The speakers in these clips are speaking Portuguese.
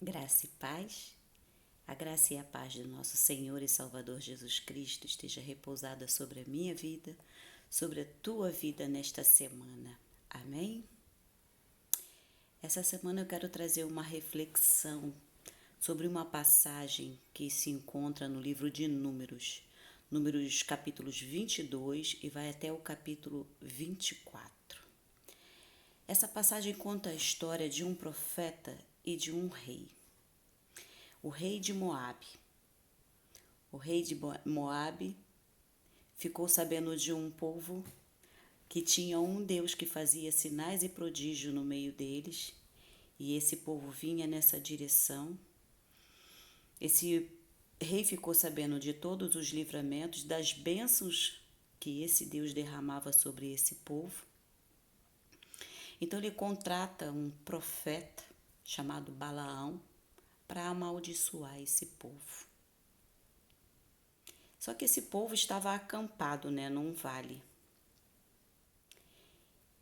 Graça e paz. A graça e a paz do nosso Senhor e Salvador Jesus Cristo esteja repousada sobre a minha vida, sobre a tua vida nesta semana. Amém? Essa semana eu quero trazer uma reflexão sobre uma passagem que se encontra no livro de Números, Números capítulos 22 e vai até o capítulo 24. Essa passagem conta a história de um profeta e de um rei. O rei de Moabe. O rei de Moabe ficou sabendo de um povo que tinha um Deus que fazia sinais e prodígios no meio deles, e esse povo vinha nessa direção. Esse rei ficou sabendo de todos os livramentos, das bênçãos que esse Deus derramava sobre esse povo. Então ele contrata um profeta chamado Balaão para amaldiçoar esse povo. Só que esse povo estava acampado, num vale.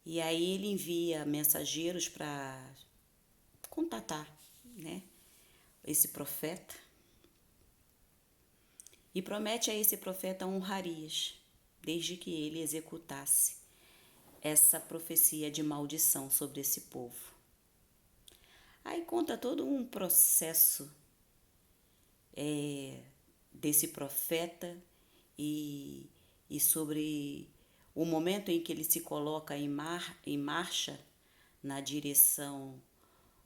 E aí ele envia mensageiros para contatar, esse profeta. E promete a esse profeta honrarias, desde que ele executasse essa profecia de maldição sobre esse povo. Aí conta todo um processo desse profeta e sobre o momento em que ele se coloca em marcha na direção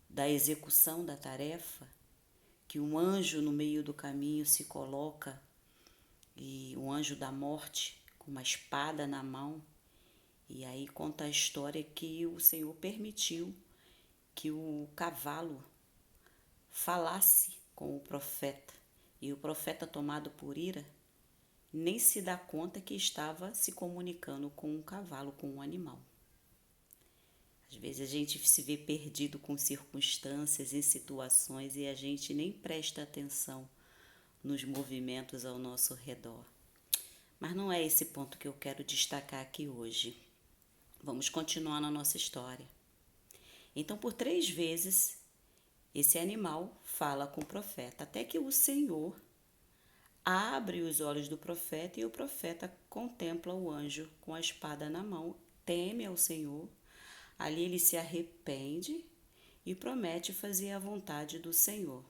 da execução da tarefa, que um anjo no meio do caminho se coloca, e o anjo da morte com uma espada na mão, e aí conta a história que o Senhor permitiu que o cavalo falasse com o profeta, e o profeta, tomado por ira, nem se dá conta que estava se comunicando com um cavalo, com um animal. Às vezes a gente se vê perdido com circunstâncias e situações e a gente nem presta atenção nos movimentos ao nosso redor. Mas não é esse ponto que eu quero destacar aqui hoje. Vamos continuar na nossa história. Então, por 3 vezes, esse animal fala com o profeta, até que o Senhor abre os olhos do profeta e o profeta contempla o anjo com a espada na mão, teme ao Senhor. Ali ele se arrepende e promete fazer a vontade do Senhor.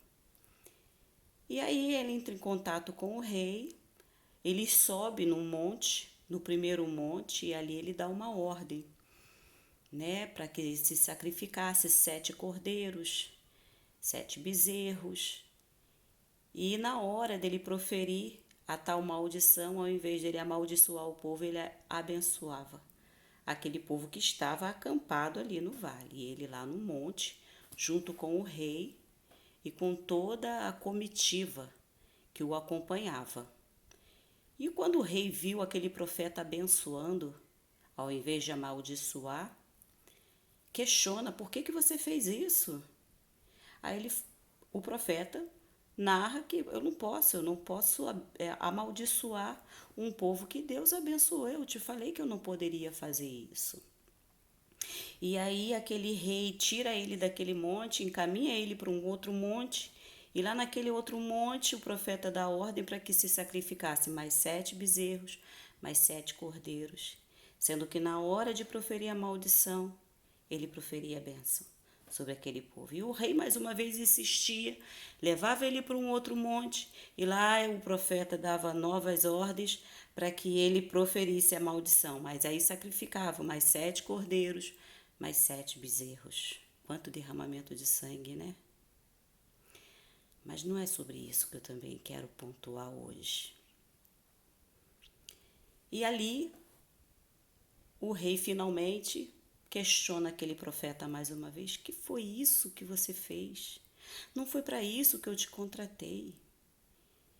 E aí ele entra em contato com o rei, ele sobe num monte, no primeiro monte, e ali ele dá uma ordem, para que se sacrificasse 7 cordeiros, 7 bezerros. E na hora dele proferir a tal maldição, ao invés dele amaldiçoar o povo, ele abençoava aquele povo que estava acampado ali no vale. E ele lá no monte, junto com o rei e com toda a comitiva que o acompanhava. E quando o rei viu aquele profeta abençoando, ao invés de amaldiçoar, questiona: por que você fez isso? Aí o profeta narra que eu não posso amaldiçoar um povo que Deus abençoou. Eu te falei que eu não poderia fazer isso. E aí aquele rei tira ele daquele monte, encaminha ele para um outro monte, e lá naquele outro monte o profeta dá ordem para que se sacrificasse mais 7 bezerros, mais 7 cordeiros, sendo que na hora de proferir a maldição, ele proferia a bênção sobre aquele povo. E o rei mais uma vez insistia, levava ele para um outro monte, e lá o profeta dava novas ordens para que ele proferisse a maldição. Mas aí sacrificava mais 7 cordeiros, mais 7 bezerros. Quanto derramamento de sangue, né? Mas não é sobre isso que eu também quero pontuar hoje. E ali, o rei finalmente questiona aquele profeta mais uma vez: que foi isso que você fez? Não foi para isso que eu te contratei.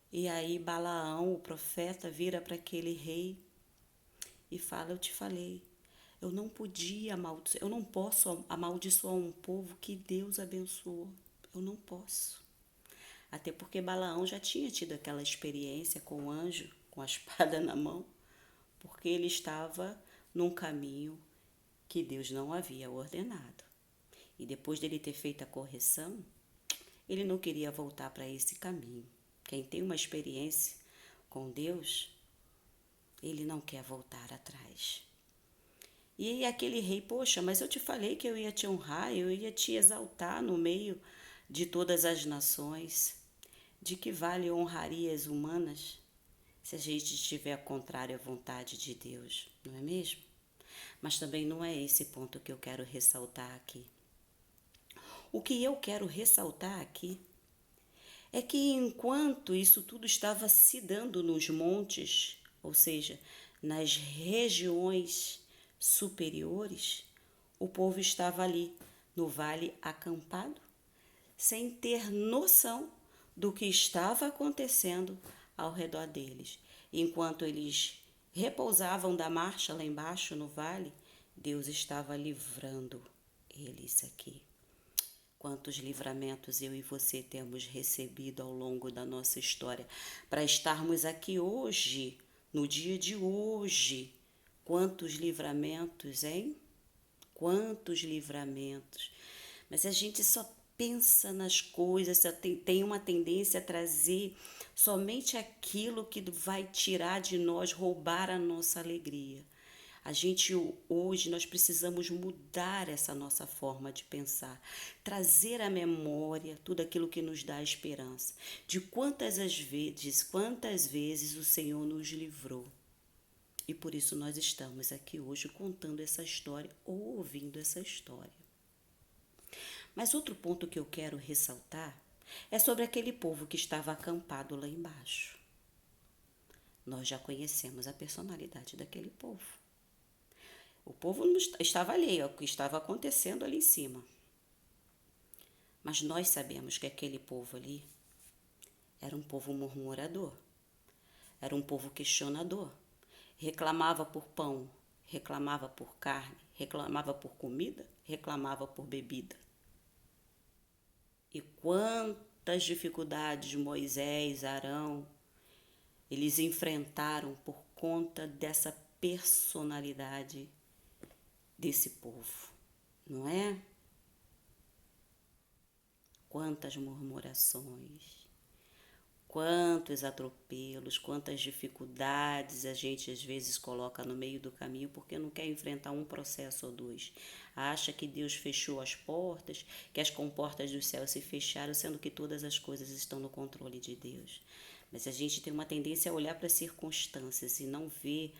E aí Balaão, o profeta, vira para aquele rei e fala: eu te falei, eu não podia amaldiçoar, eu não posso amaldiçoar um povo que Deus abençoou. Eu não posso. Até porque Balaão já tinha tido aquela experiência com o anjo, com a espada na mão, porque ele estava num caminho que Deus não havia ordenado. E depois dele ter feito a correção, ele não queria voltar para esse caminho. Quem tem uma experiência com Deus, ele não quer voltar atrás. E aquele rei, poxa, mas eu te falei que eu ia te honrar, eu ia te exaltar no meio de todas as nações. De que vale honrarias humanas se a gente estiver contrário à vontade de Deus, não é mesmo? Mas também não é esse ponto que eu quero ressaltar aqui. O que eu quero ressaltar aqui é que enquanto isso tudo estava se dando nos montes, ou seja, nas regiões superiores, o povo estava ali no vale acampado, sem ter noção do que estava acontecendo ao redor deles. Enquanto eles repousavam da marcha lá embaixo no vale, Deus estava livrando eles aqui. Quantos livramentos eu e você temos recebido ao longo da nossa história para estarmos aqui hoje, no dia de hoje. Quantos livramentos, hein? Quantos livramentos. Mas a gente só pensa nas coisas, só tem uma tendência a trazer somente aquilo que vai tirar de nós, roubar a nossa alegria. A gente hoje nós precisamos mudar essa nossa forma de pensar, trazer à memória tudo aquilo que nos dá esperança, de quantas vezes o Senhor nos livrou. E por isso nós estamos aqui hoje contando essa história ou ouvindo essa história. Mas outro ponto que eu quero ressaltar é sobre aquele povo que estava acampado lá embaixo. Nós já conhecemos a personalidade daquele povo. O povo não estava alheio ao que estava acontecendo ali em cima. Mas nós sabemos que aquele povo ali era um povo murmurador, era um povo questionador, reclamava por pão, reclamava por carne, reclamava por comida, reclamava por bebida. E quantas dificuldades Moisés, Arão, eles enfrentaram por conta dessa personalidade desse povo, não é? Quantas murmurações, quantos atropelos, quantas dificuldades a gente às vezes coloca no meio do caminho porque não quer enfrentar um processo ou dois. Acha que Deus fechou as portas, que as comportas do céu se fecharam, sendo que todas as coisas estão no controle de Deus. Mas a gente tem uma tendência a olhar para as circunstâncias e não ver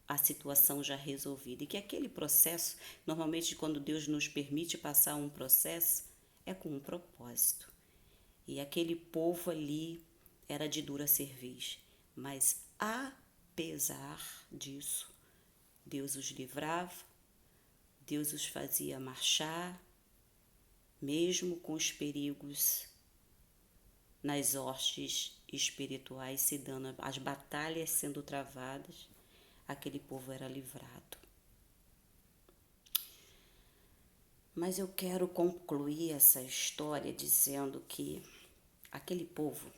a situação já resolvida. E que aquele processo, normalmente quando Deus nos permite passar um processo, é com um propósito. E aquele povo ali era de dura cerviz. Mas apesar disso, Deus os livrava, Deus os fazia marchar, mesmo com os perigos nas hostes espirituais se dando, as batalhas sendo travadas, aquele povo era livrado. Mas eu quero concluir essa história dizendo que aquele povo,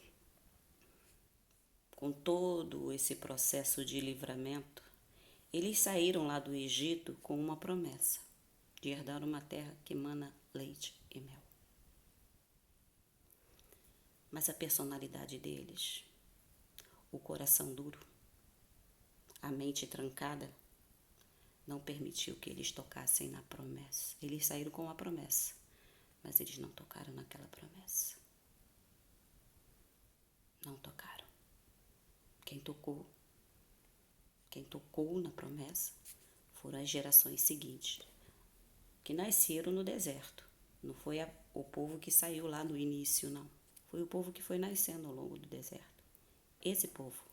com todo esse processo de livramento, eles saíram lá do Egito com uma promessa de herdar uma terra que emana leite e mel. Mas a personalidade deles, o coração duro, a mente trancada, não permitiu que eles tocassem na promessa. Eles saíram com a promessa, mas eles não tocaram naquela promessa. Não tocaram. Quem tocou na promessa foram as gerações seguintes, que nasceram no deserto. Não foi o povo que saiu lá no início, não. Foi o povo que foi nascendo ao longo do deserto. Esse povo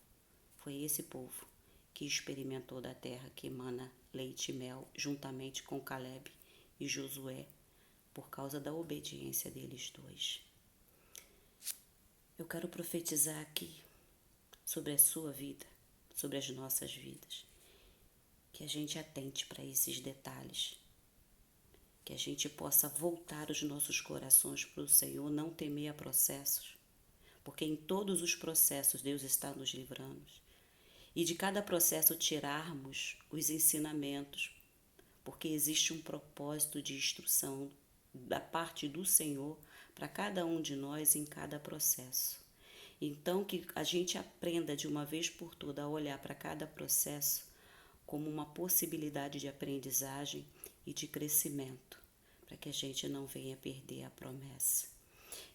que experimentou da terra que emana leite e mel, juntamente com Caleb e Josué, por causa da obediência deles dois. Eu quero profetizar aqui sobre a sua vida, sobre as nossas vidas, que a gente atente para esses detalhes, que a gente possa voltar os nossos corações para o Senhor, não temer a processos, porque em todos os processos Deus está nos livrando. E de cada processo tirarmos os ensinamentos, porque existe um propósito de instrução da parte do Senhor para cada um de nós em cada processo. Então, que a gente aprenda de uma vez por todas a olhar para cada processo como uma possibilidade de aprendizagem e de crescimento, para que a gente não venha perder a promessa.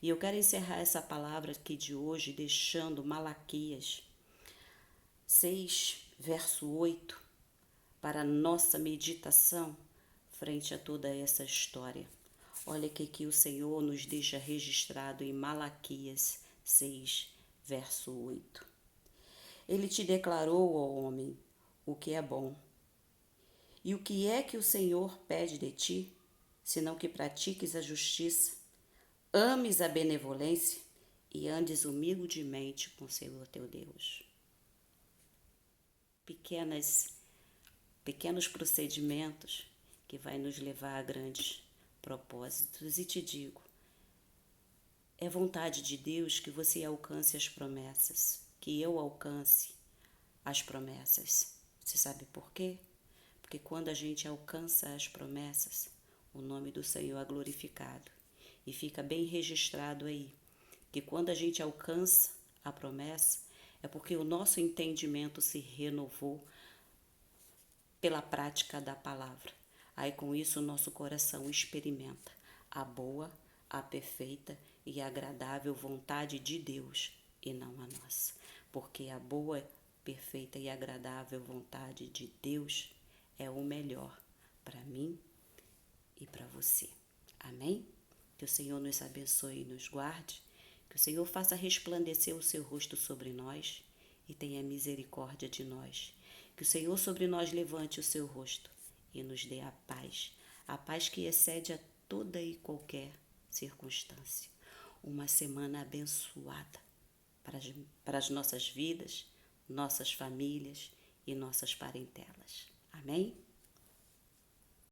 E eu quero encerrar essa palavra aqui de hoje deixando Malaquias 6, verso 8, para a nossa meditação frente a toda essa história. Olha que o Senhor nos deixa registrado em Malaquias 6, verso 8. Ele te declarou, ó homem, o que é bom. E o que é que o Senhor pede de ti, senão que pratiques a justiça, ames a benevolência e andes humildemente com o Senhor teu Deus. Pequenos procedimentos que vai nos levar a grandes propósitos. E te digo, é vontade de Deus que você alcance as promessas, que eu alcance as promessas. Você sabe por quê? Porque quando a gente alcança as promessas, o nome do Senhor é glorificado. E fica bem registrado aí, que quando a gente alcança a promessa, é porque o nosso entendimento se renovou pela prática da palavra. Aí com isso o nosso coração experimenta a boa, a perfeita e agradável vontade de Deus e não a nossa. Porque a boa, perfeita e agradável vontade de Deus é o melhor para mim e para você. Amém? Que o Senhor nos abençoe e nos guarde. Que o Senhor faça resplandecer o seu rosto sobre nós e tenha misericórdia de nós. Que o Senhor sobre nós levante o seu rosto e nos dê a paz que excede a toda e qualquer circunstância. Uma semana abençoada para as nossas vidas, nossas famílias e nossas parentelas. Amém?